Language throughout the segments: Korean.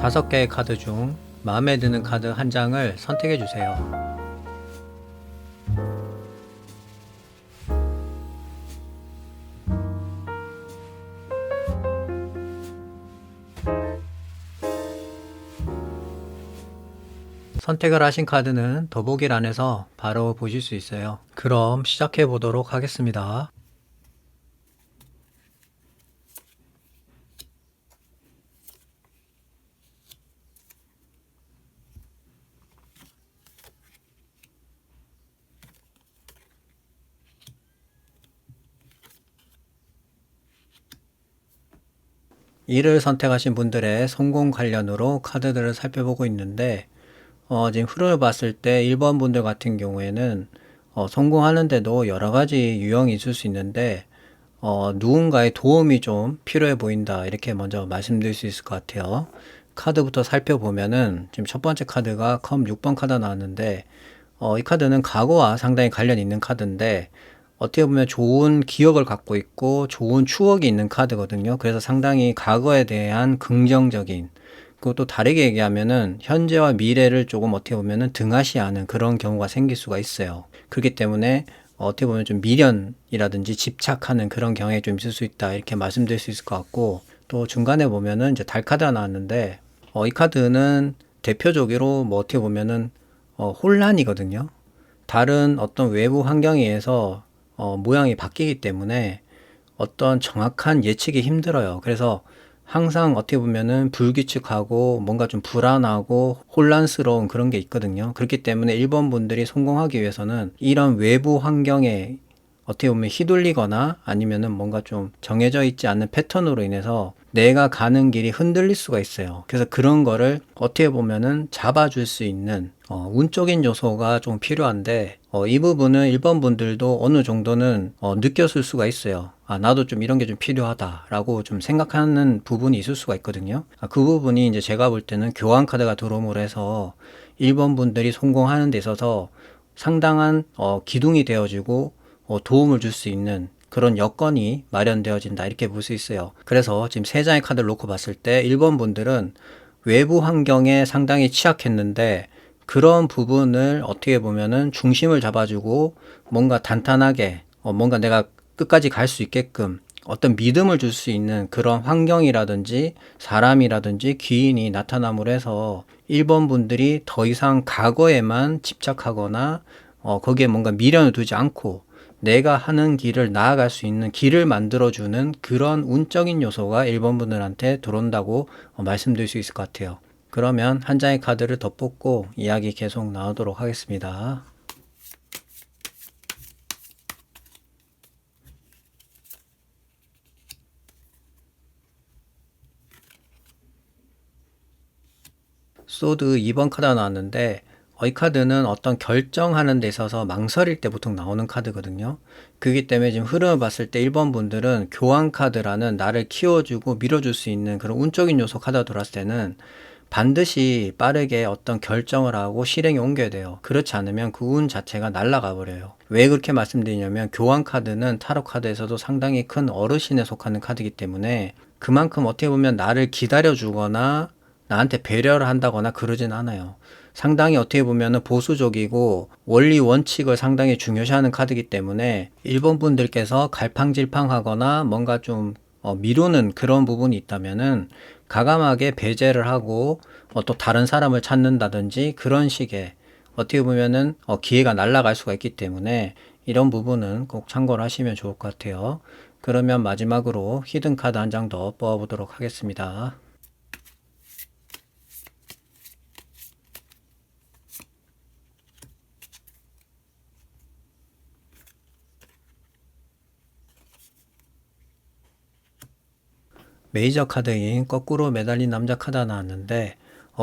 5개의 카드 중 마음에 드는 카드 한 장을 선택해 주세요. 선택을 하신 카드는 더보기란에서 바로 보실 수 있어요. 그럼 시작해 보도록 하겠습니다. 이를 선택하신 분들의 성공 관련으로 카드들을 살펴보고 있는데 지금 흐름을 봤을 때 1번 분들 같은 경우에는 성공하는데도 여러 가지 유형이 있을 수 있는데 누군가의 도움이 좀 필요해 보인다, 이렇게 먼저 말씀드릴 수 있을 것 같아요. 카드부터 살펴보면은 지금 첫 번째 카드가 컴 6번 카드 나왔는데 이 카드는 과거와 상당히 관련이 있는 카드인데 어떻게 보면 좋은 기억을 갖고 있고 좋은 추억이 있는 카드거든요. 그래서 상당히 과거에 대한 긍정적인, 그것도 다르게 얘기하면은 현재와 미래를 조금 어떻게 보면은 등하시하는 그런 경우가 생길 수가 있어요. 그렇기 때문에 어떻게 보면 좀 미련이라든지 집착하는 그런 경향이 좀 있을 수 있다, 이렇게 말씀드릴 수 있을 것 같고, 또 중간에 보면은 이제 달 카드가 나왔는데 이 카드는 대표적으로 뭐 어떻게 보면은 혼란이거든요. 다른 어떤 외부 환경에 의해서 모양이 바뀌기 때문에 어떤 정확한 예측이 힘들어요. 그래서 항상 어떻게 보면은 불규칙하고 뭔가 좀 불안하고 혼란스러운 그런 게 있거든요. 그렇기 때문에 1번 분들이 성공하기 위해서는 이런 외부 환경에 어떻게 보면 휘둘리거나 아니면은 뭔가 좀 정해져 있지 않는 패턴으로 인해서 내가 가는 길이 흔들릴 수가 있어요. 그래서 그런 거를 어떻게 보면은 잡아줄 수 있는 운적인 요소가 좀 필요한데 이 부분은 1번 분들도 어느 정도는 느꼈을 수가 있어요. 아, 나도 좀 이런 게 좀 필요하다라고 좀 생각하는 부분이 있을 수가 있거든요. 그 부분이 이제 제가 볼 때는 교환 카드가 들어옴으로 해서 1번 분들이 성공하는 데 있어서 상당한 기둥이 되어지고 도움을 줄 수 있는 그런 여건이 마련되어진다, 이렇게 볼 수 있어요. 그래서 지금 3장의 카드를 놓고 봤을 때 1번 분들은 외부 환경에 상당히 취약했는데 그런 부분을 어떻게 보면은 중심을 잡아주고 뭔가 단단하게 뭔가 내가 끝까지 갈 수 있게끔 어떤 믿음을 줄 수 있는 그런 환경이라든지 사람이라든지 귀인이 나타남으로 해서 1번 분들이 더 이상 과거에만 집착하거나 거기에 뭔가 미련을 두지 않고 내가 하는 길을 나아갈 수 있는 길을 만들어주는 그런 운적인 요소가 1번 분들한테 들어온다고 말씀드릴 수 있을 것 같아요. 그러면 한 장의 카드를 더 뽑고 이야기 계속 나누도록 하겠습니다. 소드 2번 카드가 나왔는데 이 카드는 어떤 결정하는 데 있어서 망설일 때 보통 나오는 카드거든요. 그렇기 때문에 지금 흐름을 봤을 때 1번 분들은 교환 카드라는 나를 키워주고 밀어줄 수 있는 그런 운적인 요소 카드가 들어왔을 때는 반드시 빠르게 어떤 결정을 하고 실행에 옮겨야 돼요. 그렇지 않으면 그 운 자체가 날아가 버려요. 왜 그렇게 말씀드리냐면 교환 카드는 타로 카드에서도 상당히 큰 어르신에 속하는 카드이기 때문에 그만큼 어떻게 보면 나를 기다려주거나 나한테 배려를 한다거나 그러진 않아요. 상당히 어떻게 보면 보수적이고 원리 원칙을 상당히 중요시하는 카드이기 때문에 1번 분들께서 갈팡질팡하거나 뭔가 좀 미루는 그런 부분이 있다면은 가감하게 배제를 하고 또 다른 사람을 찾는다든지 그런 식의 어떻게 보면은 기회가 날아갈 수가 있기 때문에 이런 부분은 꼭 참고를 하시면 좋을 것 같아요. 그러면 마지막으로 히든 카드 한 장 더 뽑아보도록 하겠습니다. 메이저 카드인 거꾸로 매달린 남자 카드가 나왔는데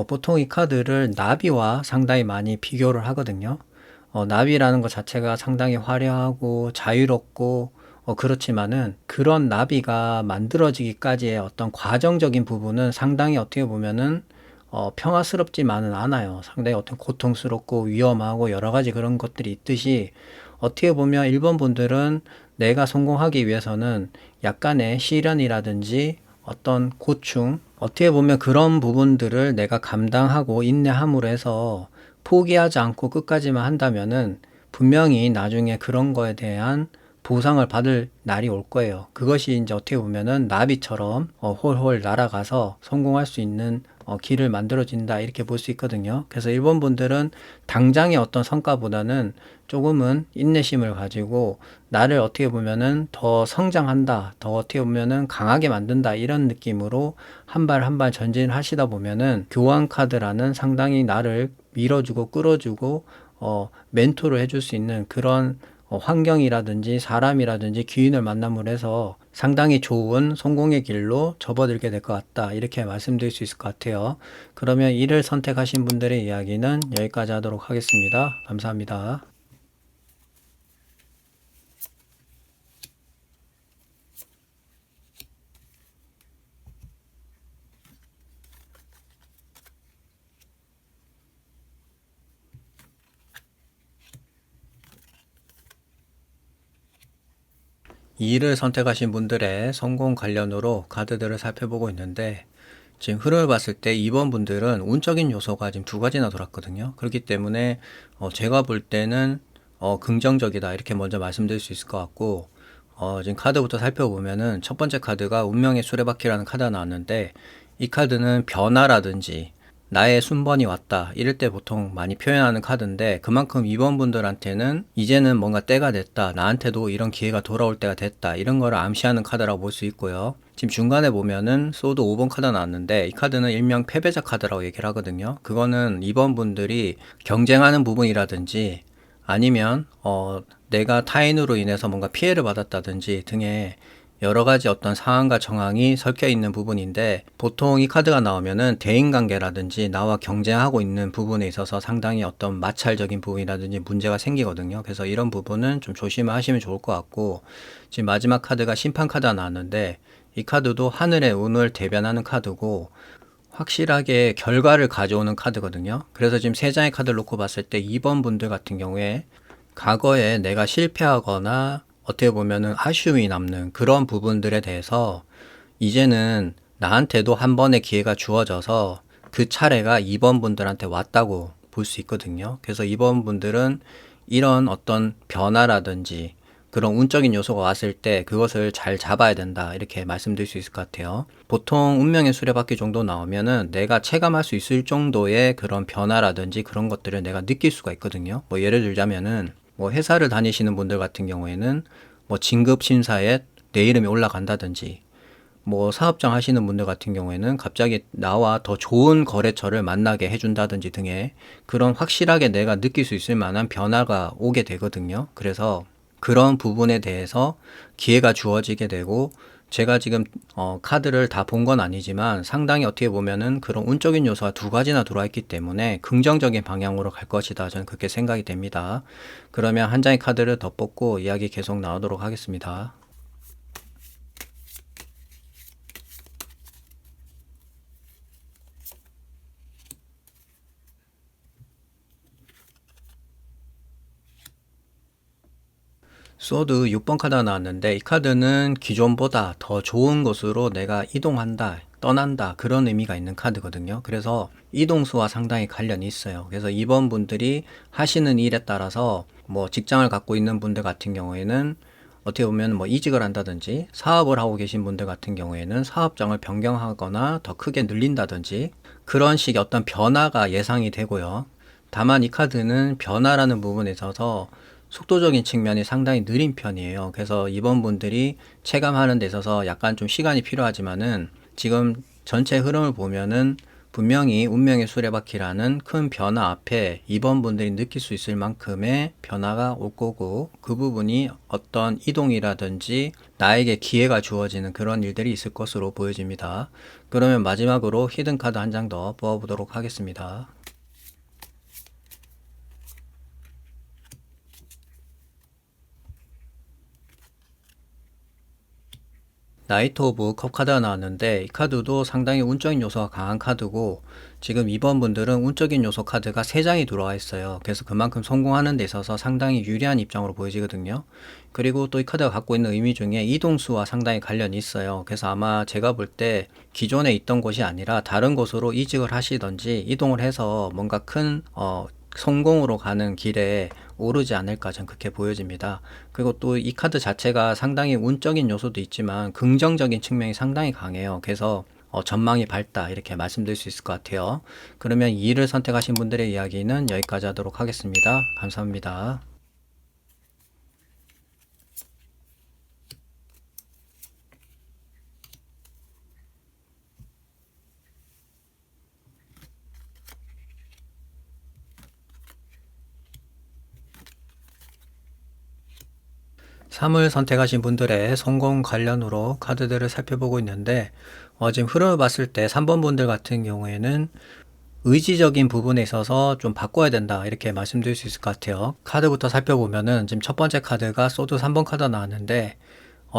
보통 이 카드를 나비와 상당히 많이 비교를 하거든요. 나비라는 것 자체가 상당히 화려하고 자유롭고 그렇지만은 그런 나비가 만들어지기까지의 어떤 과정적인 부분은 상당히 어떻게 보면은 평화스럽지만은 않아요. 상당히 어떤 고통스럽고 위험하고 여러 가지 그런 것들이 있듯이 어떻게 보면 1번 분들은 내가 성공하기 위해서는 약간의 시련이라든지 어떤 고충, 어떻게 보면 그런 부분들을 내가 감당하고 인내함으로 해서 포기하지 않고 끝까지만 한다면은 분명히 나중에 그런 거에 대한 보상을 받을 날이 올 거예요. 그것이 이제 어떻게 보면은 나비처럼 홀홀 날아가서 성공할 수 있는 길을 만들어진다 이렇게 볼 수 있거든요. 그래서 일본 분들은 당장의 어떤 성과보다는 조금은 인내심을 가지고 나를 어떻게 보면은 더 성장한다, 더 어떻게 보면은 강하게 만든다 이런 느낌으로 한 발 한 발 전진하시다 보면은 교환 카드라는 상당히 나를 밀어주고 끌어주고 멘토를 해줄 수 있는 그런 환경이라든지 사람이라든지 기인을 만남으로 해서 상당히 좋은 성공의 길로 접어들게 될 것 같다. 이렇게 말씀드릴 수 있을 것 같아요. 그러면 이를 선택하신 분들의 이야기는 여기까지 하도록 하겠습니다. 감사합니다. 이를 선택하신 분들의 성공 관련으로 카드들을 살펴보고 있는데 지금 흐름을 봤을 때 2번 분들은 운적인 요소가 지금 두 가지나 돌았거든요. 그렇기 때문에 제가 볼 때는 긍정적이다 이렇게 먼저 말씀드릴 수 있을 것 같고 지금 카드부터 살펴보면은 첫 번째 카드가 운명의 수레바퀴라는 카드가 나왔는데 이 카드는 변화라든지 나의 순번이 왔다 이럴 때 보통 많이 표현하는 카드인데 그만큼 2번 분들한테는 이제는 뭔가 때가 됐다 나한테도 이런 기회가 돌아올 때가 됐다 이런 거를 암시하는 카드라고 볼 수 있고요. 지금 중간에 보면은 소드 5번 카드 나왔는데 이 카드는 일명 패배자 카드라고 얘기를 하거든요. 그거는 2번 분들이 경쟁하는 부분이라든지 아니면 내가 타인으로 인해서 뭔가 피해를 받았다든지 등의 여러 가지 어떤 상황과 정황이 섞여 있는 부분인데 보통 이 카드가 나오면은 대인관계라든지 나와 경쟁하고 있는 부분에 있어서 상당히 어떤 마찰적인 부분이라든지 문제가 생기거든요. 그래서 이런 부분은 좀 조심하시면 좋을 것 같고 지금 마지막 카드가 심판 카드가 나왔는데 이 카드도 하늘의 운을 대변하는 카드고 확실하게 결과를 가져오는 카드거든요. 그래서 지금 세 장의 카드를 놓고 봤을 때 2번 분들 같은 경우에 과거에 내가 실패하거나 어떻게 보면은 아쉬움이 남는 그런 부분들에 대해서 이제는 나한테도 한 번의 기회가 주어져서 그 차례가 2번 분들한테 왔다고 볼 수 있거든요. 그래서 2번 분들은 이런 어떤 변화라든지 그런 운적인 요소가 왔을 때 그것을 잘 잡아야 된다. 이렇게 말씀드릴 수 있을 것 같아요. 보통 운명의 수레바퀴 정도 나오면은 내가 체감할 수 있을 정도의 그런 변화라든지 그런 것들을 내가 느낄 수가 있거든요. 뭐 예를 들자면은 뭐 회사를 다니시는 분들 같은 경우에는 뭐 진급 심사에 내 이름이 올라간다든지 뭐 사업장 하시는 분들 같은 경우에는 갑자기 나와 더 좋은 거래처를 만나게 해준다든지 등의 그런 확실하게 내가 느낄 수 있을 만한 변화가 오게 되거든요. 그래서 그런 부분에 대해서 기회가 주어지게 되고 제가 지금 카드를 다 본 건 아니지만 상당히 어떻게 보면은 그런 운적인 요소가 두 가지나 들어와 있기 때문에 긍정적인 방향으로 갈 것이다. 저는 그렇게 생각이 됩니다. 그러면 한 장의 카드를 더 뽑고 이야기 계속 나오도록 하겠습니다. 소드 6번 카드가 나왔는데 이 카드는 기존보다 더 좋은 곳으로 내가 이동한다, 떠난다 그런 의미가 있는 카드거든요. 그래서 이동수와 상당히 관련이 있어요. 그래서 이번 분들이 하시는 일에 따라서 뭐 직장을 갖고 있는 분들 같은 경우에는 어떻게 보면 뭐 이직을 한다든지 사업을 하고 계신 분들 같은 경우에는 사업장을 변경하거나 더 크게 늘린다든지 그런 식의 어떤 변화가 예상이 되고요. 다만 이 카드는 변화라는 부분에 있어서 속도적인 측면이 상당히 느린 편이에요. 그래서 이번 분들이 체감하는 데 있어서 약간 좀 시간이 필요하지만은 지금 전체 흐름을 보면은 분명히 운명의 수레바퀴라는 큰 변화 앞에 이번 분들이 느낄 수 있을 만큼의 변화가 올 거고 그 부분이 어떤 이동이라든지 나에게 기회가 주어지는 그런 일들이 있을 것으로 보여집니다. 그러면 마지막으로 히든카드 한 장 더 뽑아보도록 하겠습니다. 나이트 오브 컵 카드가 나왔는데 이 카드도 상당히 운적인 요소가 강한 카드고 지금 2번 분들은 운적인 요소 카드가 3장이 들어와 있어요. 그래서 그만큼 성공하는 데 있어서 상당히 유리한 입장으로 보여지거든요. 그리고 또 이 카드가 갖고 있는 의미 중에 이동수와 상당히 관련이 있어요. 그래서 아마 제가 볼 때 기존에 있던 곳이 아니라 다른 곳으로 이직을 하시던지 이동을 해서 뭔가 큰 성공으로 가는 길에 오르지 않을까 전 그렇게 보여집니다. 그리고 또 이 카드 자체가 상당히 운적인 요소도 있지만 긍정적인 측면이 상당히 강해요. 그래서 전망이 밝다 이렇게 말씀드릴 수 있을 것 같아요. 그러면 2를 선택하신 분들의 이야기는 여기까지 하도록 하겠습니다. 감사합니다. 3을 선택하신 분들의 성공 관련으로 카드들을 살펴보고 있는데 지금 흐름을 봤을 때 3번 분들 같은 경우에는 의지적인 부분에 있어서 좀 바꿔야 된다 이렇게 말씀드릴 수 있을 것 같아요. 카드부터 살펴보면은 지금 첫 번째 카드가 소드 3번 카드가 나왔는데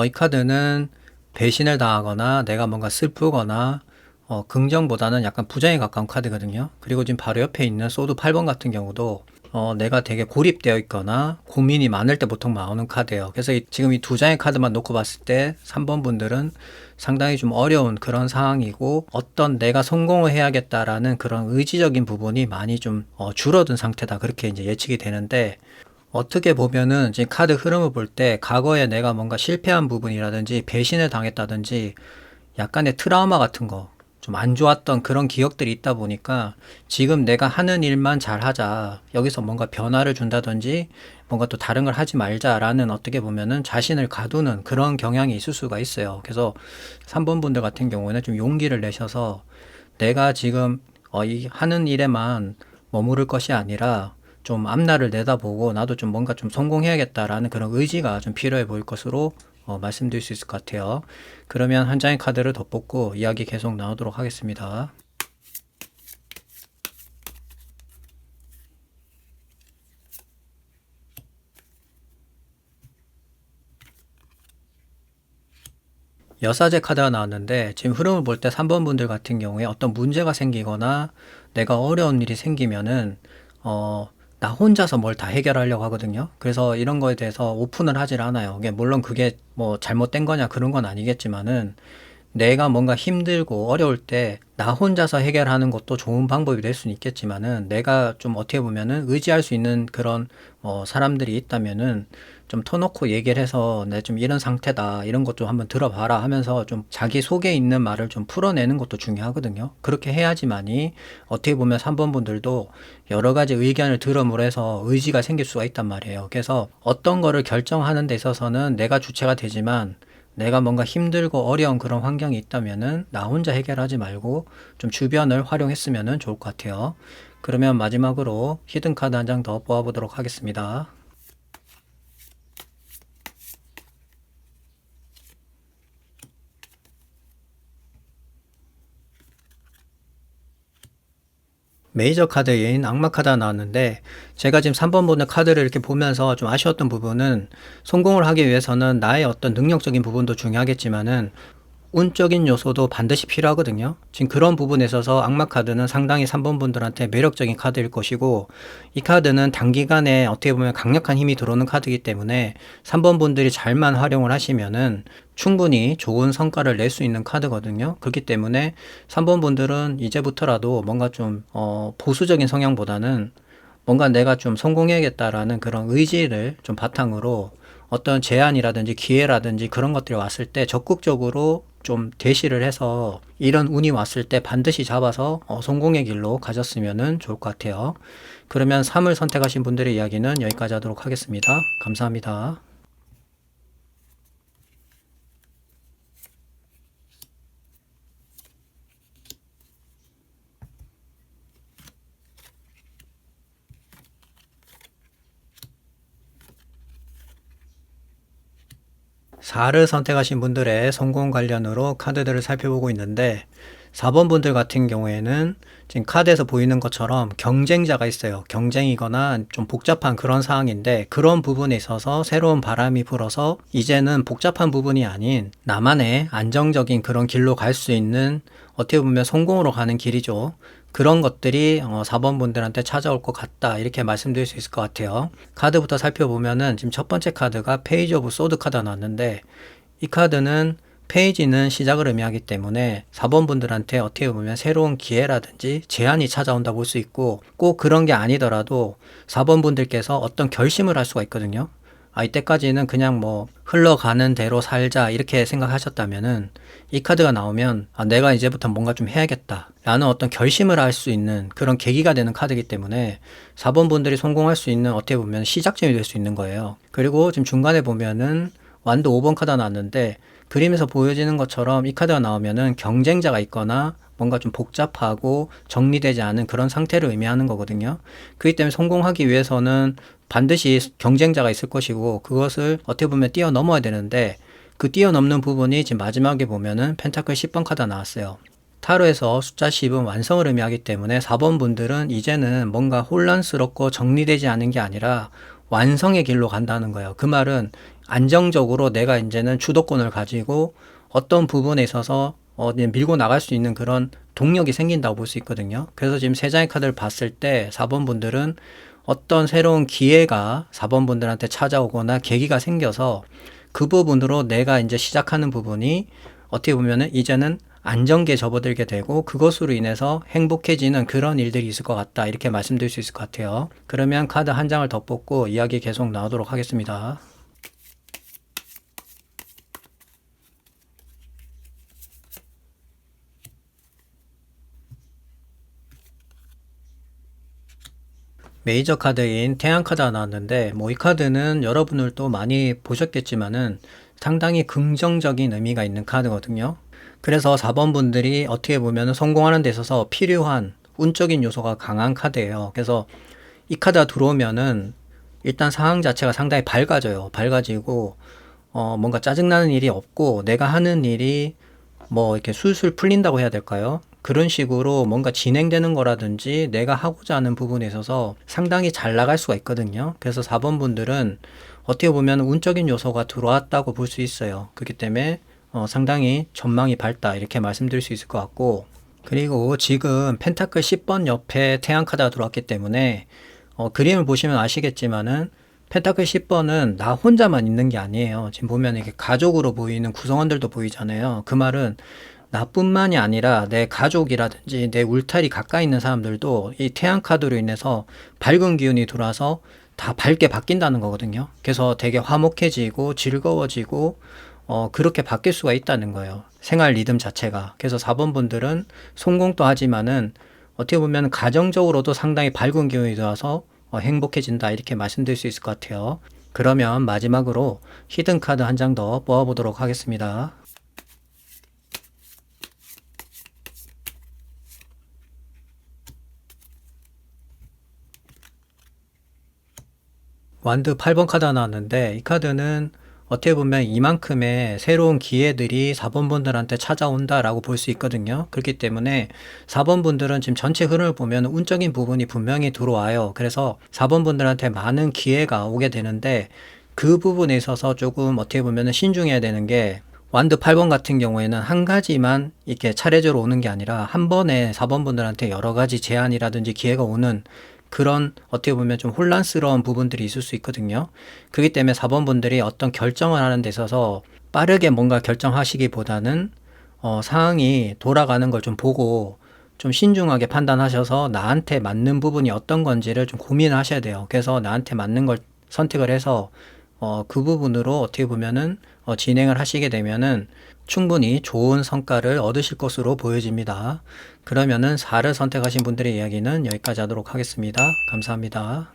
이 카드는 배신을 당하거나 내가 뭔가 슬프거나 긍정보다는 약간 부정에 가까운 카드거든요. 그리고 지금 바로 옆에 있는 소드 8번 같은 경우도 내가 되게 고립되어 있거나 고민이 많을 때 보통 나오는 카드예요. 그래서 지금 이 두 장의 카드만 놓고 봤을 때 3번 분들은 상당히 좀 어려운 그런 상황이고 어떤 내가 성공을 해야겠다라는 그런 의지적인 부분이 많이 좀 줄어든 상태다. 그렇게 이제 예측이 되는데 어떻게 보면은 지금 카드 흐름을 볼 때 과거에 내가 뭔가 실패한 부분이라든지 배신을 당했다든지 약간의 트라우마 같은 거, 좀 안 좋았던 그런 기억들이 있다 보니까 지금 내가 하는 일만 잘 하자. 여기서 뭔가 변화를 준다든지 뭔가 또 다른 걸 하지 말자라는 어떻게 보면은 자신을 가두는 그런 경향이 있을 수가 있어요. 그래서 3번 분들 같은 경우에는 좀 용기를 내셔서 내가 지금 이 하는 일에만 머무를 것이 아니라 좀 앞날을 내다보고 나도 좀 뭔가 좀 성공해야겠다라는 그런 의지가 좀 필요해 보일 것으로 말씀드릴 수 있을 것 같아요. 그러면 한 장의 카드를 더 뽑고 이야기 계속 나누도록 하겠습니다. 여사제 카드가 나왔는데 지금 흐름을 볼 때 3번 분들 같은 경우에 어떤 문제가 생기거나 내가 어려운 일이 생기면은 나 혼자서 뭘 다 해결하려고 하거든요. 그래서 이런 거에 대해서 오픈을 하질 않아요. 물론 그게 뭐 잘못된 거냐 그런 건 아니겠지만은 내가 뭔가 힘들고 어려울 때 나 혼자서 해결하는 것도 좋은 방법이 될 수는 있겠지만은 내가 좀 어떻게 보면은 의지할 수 있는 그런 사람들이 있다면은 좀 터놓고 얘기를 해서 내 좀 이런 상태다 이런 것 좀 한번 들어봐라 하면서 좀 자기 속에 있는 말을 좀 풀어내는 것도 중요하거든요. 그렇게 해야지만이 어떻게 보면 3번 분들도 여러 가지 의견을 들음으로 해서 의지가 생길 수가 있단 말이에요. 그래서 어떤 거를 결정하는 데 있어서는 내가 주체가 되지만 내가 뭔가 힘들고 어려운 그런 환경이 있다면은 나 혼자 해결하지 말고 좀 주변을 활용했으면 좋을 것 같아요. 그러면 마지막으로 히든 카드 한 장 더 뽑아보도록 하겠습니다. '메이저 카드인 악마 카드가 나왔는데 제가 지금 3번 보는 카드를 이렇게 보면서 좀 아쉬웠던 부분은 성공을 하기 위해서는 나의 어떤 능력적인 부분도 중요하겠지만은 운적인 요소도 반드시 필요하거든요. 지금 그런 부분에 있어서 악마 카드는 상당히 3번 분들한테 매력적인 카드일 것이고 이 카드는 단기간에 어떻게 보면 강력한 힘이 들어오는 카드이기 때문에 3번 분들이 잘만 활용을 하시면은 충분히 좋은 성과를 낼 수 있는 카드거든요. 그렇기 때문에 3번 분들은 이제부터라도 뭔가 좀 보수적인 성향보다는 뭔가 내가 좀 성공해야겠다라는 그런 의지를 좀 바탕으로 어떤 제안이라든지 기회라든지 그런 것들이 왔을 때 적극적으로 좀 대시를 해서 이런 운이 왔을 때 반드시 잡아서 성공의 길로 가졌으면 좋을 것 같아요. 그러면 3을 선택하신 분들의 이야기는 여기까지 하도록 하겠습니다. 감사합니다. 4를 선택하신 분들의 성공 관련으로 카드들을 살펴보고 있는데 4번 분들 같은 경우에는 지금 카드에서 보이는 것처럼 경쟁자가 있어요. 경쟁이거나 좀 복잡한 그런 상황인데, 그런 부분에 있어서 새로운 바람이 불어서 이제는 복잡한 부분이 아닌 나만의 안정적인 그런 길로 갈 수 있는, 어떻게 보면 성공으로 가는 길이죠. 그런 것들이 4번 분들한테 찾아올 것 같다, 이렇게 말씀드릴 수 있을 것 같아요. 카드부터 살펴보면은 지금 첫 번째 카드가 페이지 오브 소드 카드가 나왔는데, 이 카드는 페이지는 시작을 의미하기 때문에 4번 분들한테 어떻게 보면 새로운 기회라든지 제안이 찾아온다 볼 수 있고, 꼭 그런 게 아니더라도 4번 분들께서 어떤 결심을 할 수가 있거든요. 이때까지는 그냥 뭐 흘러가는 대로 살자 이렇게 생각하셨다면은, 이 카드가 나오면 내가 이제부터 뭔가 좀 해야겠다 라는 어떤 결심을 할 수 있는 그런 계기가 되는 카드이기 때문에 4번 분들이 성공할 수 있는, 어떻게 보면 시작점이 될 수 있는 거예요. 그리고 지금 중간에 보면은 완도 5번 카드가 나왔는데, 그림에서 보여지는 것처럼 이 카드가 나오면은 경쟁자가 있거나 뭔가 좀 복잡하고 정리되지 않은 그런 상태를 의미하는 거거든요. 그렇기 때문에 성공하기 위해서는 반드시 경쟁자가 있을 것이고, 그것을 어떻게 보면 뛰어넘어야 되는데, 그 뛰어넘는 부분이 지금 마지막에 보면은 펜타클 10번 카드가 나왔어요. 타로에서 숫자 10은 완성을 의미하기 때문에 4번 분들은 이제는 뭔가 혼란스럽고 정리되지 않은 게 아니라 완성의 길로 간다는 거예요. 그 말은 안정적으로 내가 이제는 주도권을 가지고 어떤 부분에 있어서 밀고 나갈 수 있는 그런 동력이 생긴다고 볼 수 있거든요. 그래서 지금 세 장의 카드를 봤을 때 4번 분들은 어떤 새로운 기회가 4번 분들한테 찾아오거나 계기가 생겨서, 그 부분으로 내가 이제 시작하는 부분이 어떻게 보면은 이제는 안정기에 접어들게 되고, 그것으로 인해서 행복해지는 그런 일들이 있을 것 같다, 이렇게 말씀드릴 수 있을 것 같아요. 그러면 카드 한 장을 더 뽑고 이야기 계속 나오도록 하겠습니다. 메이저 카드인 태양 카드가 나왔는데, 뭐 이 카드는 여러분들도 많이 보셨겠지만은 상당히 긍정적인 의미가 있는 카드거든요. 그래서 4번 분들이 어떻게 보면 성공하는 데 있어서 필요한 운적인 요소가 강한 카드예요. 그래서 이 카드가 들어오면은 일단 상황 자체가 상당히 밝아져요. 밝아지고 뭔가 짜증나는 일이 없고, 내가 하는 일이 뭐 이렇게 술술 풀린다고 해야 될까요? 그런 식으로 뭔가 진행되는 거라든지 내가 하고자 하는 부분에 있어서 상당히 잘 나갈 수가 있거든요. 그래서 4번 분들은 어떻게 보면 운적인 요소가 들어왔다고 볼 수 있어요. 그렇기 때문에 상당히 전망이 밝다, 이렇게 말씀드릴 수 있을 것 같고, 그리고 지금 펜타클 10번 옆에 태양 카드가 들어왔기 때문에 그림을 보시면 아시겠지만은 펜타클 10번은 나 혼자만 있는 게 아니에요. 지금 보면 이게 가족으로 보이는 구성원들도 보이잖아요. 그 말은 나뿐만이 아니라 내 가족이라든지 내 울타리 가까이 있는 사람들도 이 태양 카드로 인해서 밝은 기운이 들어와서 다 밝게 바뀐다는 거거든요. 그래서 되게 화목해지고 즐거워지고 그렇게 바뀔 수가 있다는 거예요. 생활 리듬 자체가. 그래서 4번 분들은 성공도 하지만은 어떻게 보면 가정적으로도 상당히 밝은 기운이 들어와서 행복해진다, 이렇게 말씀드릴 수 있을 것 같아요. 그러면 마지막으로 히든 카드 한 장 더 뽑아보도록 하겠습니다. 완드 8번 카드가 나왔는데, 이 카드는 어떻게 보면 이만큼의 새로운 기회들이 4번 분들한테 찾아온다라고 볼 수 있거든요. 그렇기 때문에 4번 분들은 지금 전체 흐름을 보면 운적인 부분이 분명히 들어와요. 그래서 4번 분들한테 많은 기회가 오게 되는데, 그 부분에 있어서 조금 어떻게 보면 신중해야 되는 게, 완드 8번 같은 경우에는 한 가지만 이렇게 차례적으로 오는 게 아니라 한 번에 4번 분들한테 여러 가지 제안이라든지 기회가 오는 그런, 어떻게 보면 좀 혼란스러운 부분들이 있을 수 있거든요. 그렇기 때문에 4번 분들이 어떤 결정을 하는 데 있어서 빠르게 뭔가 결정하시기보다는 상황이 돌아가는 걸 좀 보고 좀 신중하게 판단하셔서 나한테 맞는 부분이 어떤 건지를 좀 고민하셔야 돼요. 그래서 나한테 맞는 걸 선택을 해서 그 부분으로 어떻게 보면은 진행을 하시게 되면은 충분히 좋은 성과를 얻으실 것으로 보여집니다. 그러면은 4를 선택하신 분들의 이야기는 여기까지 하도록 하겠습니다. 감사합니다.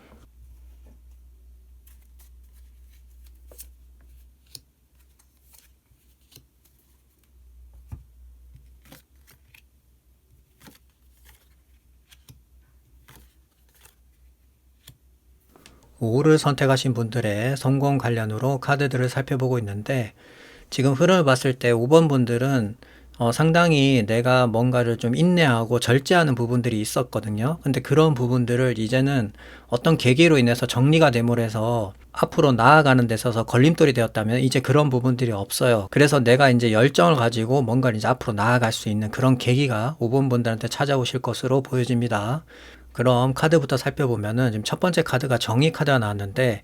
5를 선택하신 분들의 성공 관련으로 카드들을 살펴보고 있는데, 지금 흐름을 봤을 때 5번 분들은 상당히 내가 뭔가를 좀 인내하고 절제하는 부분들이 있었거든요. 근데 그런 부분들을 이제는 어떤 계기로 인해서 정리가 되므로해서 앞으로 나아가는 데 있어서 걸림돌이 되었다면 이제 그런 부분들이 없어요. 그래서 내가 이제 열정을 가지고 뭔가를 이제 앞으로 나아갈 수 있는 그런 계기가 5번 분들한테 찾아오실 것으로 보여집니다. 그럼 카드부터 살펴보면은 지금 첫 번째 카드가 정의 카드가 나왔는데,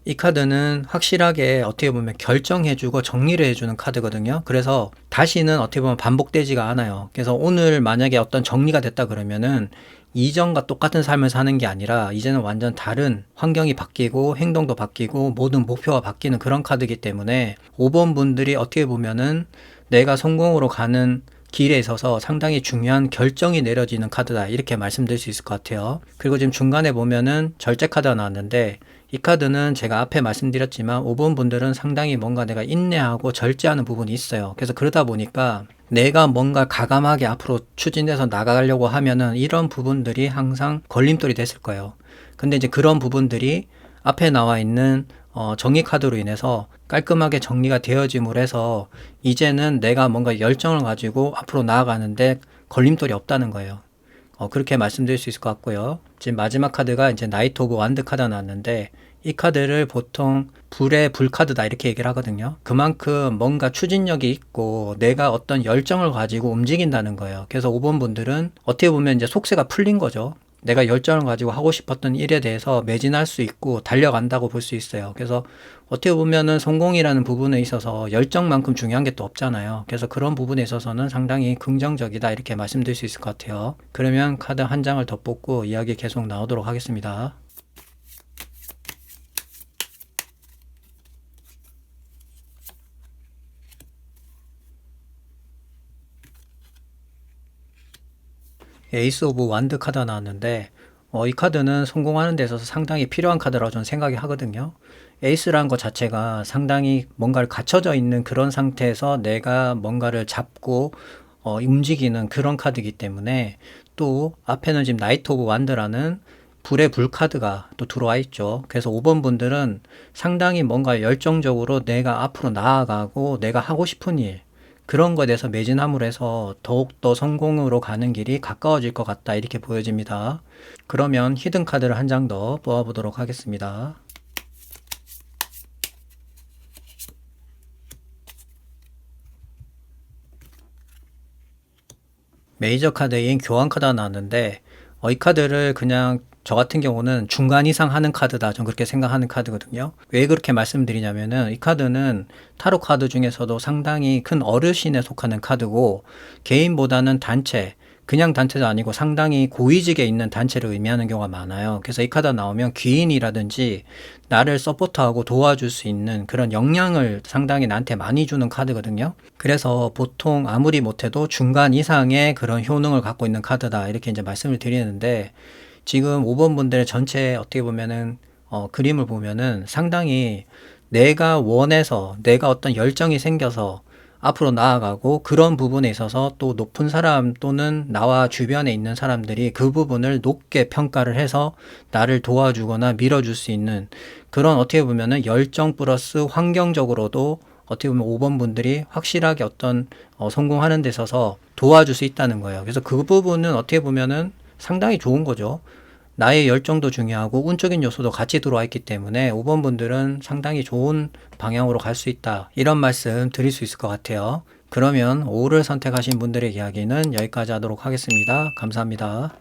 이 카드는 확실하게 어떻게 보면 결정해주고 정리를 해주는 카드거든요. 그래서 다시는 어떻게 보면 반복되지가 않아요. 그래서 오늘 만약에 어떤 정리가 됐다 그러면은 이전과 똑같은 삶을 사는 게 아니라 이제는 완전 다른 환경이 바뀌고 행동도 바뀌고 모든 목표가 바뀌는 그런 카드이기 때문에 5번 분들이 어떻게 보면은 내가 성공으로 가는 길에 있어서 상당히 중요한 결정이 내려지는 카드다, 이렇게 말씀드릴 수 있을 것 같아요. 그리고 지금 중간에 보면은 절제 카드가 나왔는데, 이 카드는 제가 앞에 말씀드렸지만 5번 분들은 상당히 뭔가 내가 인내하고 절제하는 부분이 있어요. 그래서 그러다 보니까 내가 뭔가 가감하게 앞으로 추진해서 나가려고 하면은 이런 부분들이 항상 걸림돌이 됐을 거예요. 근데 이제 그런 부분들이 앞에 나와 있는 정의 카드로 인해서 깔끔하게 정리가 되어짐으로 해서 이제는 내가 뭔가 열정을 가지고 앞으로 나아가는데 걸림돌이 없다는 거예요. 그렇게 말씀드릴 수 있을 것 같고요. 지금 마지막 카드가 이제 나이트 오브 완드 카드가 나왔는데, 이 카드를 보통 불의 불카드다 이렇게 얘기를 하거든요. 그만큼 뭔가 추진력이 있고 내가 어떤 열정을 가지고 움직인다는 거예요. 그래서 5번 분들은 어떻게 보면 이제 속세가 풀린 거죠. 내가 열정을 가지고 하고 싶었던 일에 대해서 매진할 수 있고 달려간다고 볼 수 있어요. 그래서 어떻게 보면은 성공이라는 부분에 있어서 열정만큼 중요한 게 또 없잖아요. 그래서 그런 부분에 있어서는 상당히 긍정적이다, 이렇게 말씀드릴 수 있을 것 같아요. 그러면 카드 한 장을 더 뽑고 이야기 계속 나오도록 하겠습니다. 에이스 오브 완드 카드가 나왔는데, 이 카드는 성공하는 데 있어서 상당히 필요한 카드라고 저는 생각이 하거든요. 에이스라는 것 자체가 상당히 뭔가를 갖춰져 있는 그런 상태에서 내가 뭔가를 잡고 움직이는 그런 카드이기 때문에, 또 앞에는 지금 나이트 오브 완드라는 불의 불 카드가 또 들어와 있죠. 그래서 5번 분들은 상당히 뭔가 열정적으로 내가 앞으로 나아가고 내가 하고 싶은 일, 그런 거에 대해서 매진함으로 해서 더욱더 성공으로 가는 길이 가까워질 것 같다, 이렇게 보여집니다. 그러면 히든 카드를 한 장 더 뽑아보도록 하겠습니다. 메이저 카드인 교환 카드가 나왔는데, 이 카드를 그냥 저 같은 경우는 중간 이상 하는 카드다, 전 그렇게 생각하는 카드거든요. 왜 그렇게 말씀드리냐면은 이 카드는 타로 카드 중에서도 상당히 큰 어르신에 속하는 카드고, 개인보다는 단체, 그냥 단체도 아니고 상당히 고위직에 있는 단체를 의미하는 경우가 많아요. 그래서 이 카드가 나오면 귀인이라든지 나를 서포트하고 도와줄 수 있는 그런 역량을 상당히 나한테 많이 주는 카드거든요. 그래서 보통 아무리 못해도 중간 이상의 그런 효능을 갖고 있는 카드다, 이렇게 이제 말씀을 드리는데, 지금 5번 분들의 전체 어떻게 보면은 그림을 보면은 상당히 내가 원해서 내가 어떤 열정이 생겨서 앞으로 나아가고, 그런 부분에 있어서 또 높은 사람 또는 나와 주변에 있는 사람들이 그 부분을 높게 평가를 해서 나를 도와주거나 밀어줄 수 있는 그런, 어떻게 보면은 열정 플러스 환경적으로도 어떻게 보면 5번 분들이 확실하게 어떤 성공하는 데 있어서 도와줄 수 있다는 거예요. 그래서 그 부분은 어떻게 보면은 상당히 좋은 거죠. 나의 열정도 중요하고 운적인 요소도 같이 들어와 있기 때문에 5번 분들은 상당히 좋은 방향으로 갈 수 있다, 이런 말씀 드릴 수 있을 것 같아요. 그러면 5를 선택하신 분들의 이야기는 여기까지 하도록 하겠습니다. 감사합니다.